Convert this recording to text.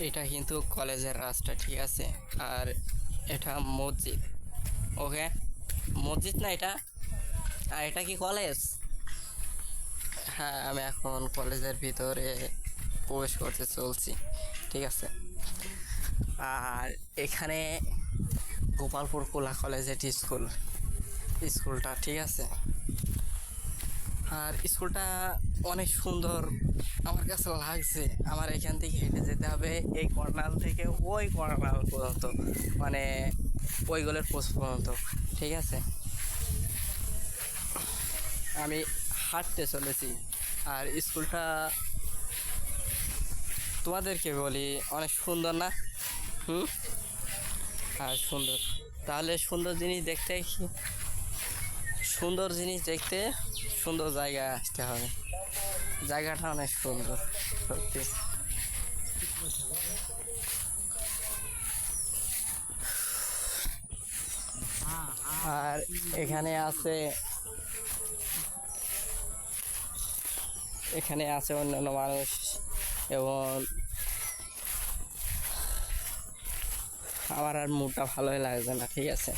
এটা কিন্তু কলেজের রাস্তা, ঠিক আছে। আর এটা মসজিদ। ওকে, মসজিদ না এটা। আর এটা কি কলেজ? হ্যাঁ, আমি এখন কলেজের ভিতরে প্রবেশ করতে চলছি, ঠিক আছে। আর এখানে গোপালপুর কোলা কলেজের স্কুলটা, ঠিক আছে। আর স্কুলটা অনেক সুন্দর আমার কাছে লাগছে। আমার এখান থেকে হেঁটে যেতে হবে এই কর্নাল থেকে ওই কর্নাল পর্যন্ত, মানে ওই গোলের পোস্ট পর্যন্ত, ঠিক আছে। আমি হাঁটতে চলেছি। আর স্কুলটা তোমাদেরকে বলি অনেক সুন্দর না? হুম। আর সুন্দর, তাহলে সুন্দর জিনিস দেখতে সুন্দর জায়গায় আসতে হবে। জায়গাটা অনেক সুন্দর সত্যি। আর এখানে আছে অন্যান্য মানুষ, এবং আমার আর মুডটা ভালোই লাগছে না, ঠিক আছে।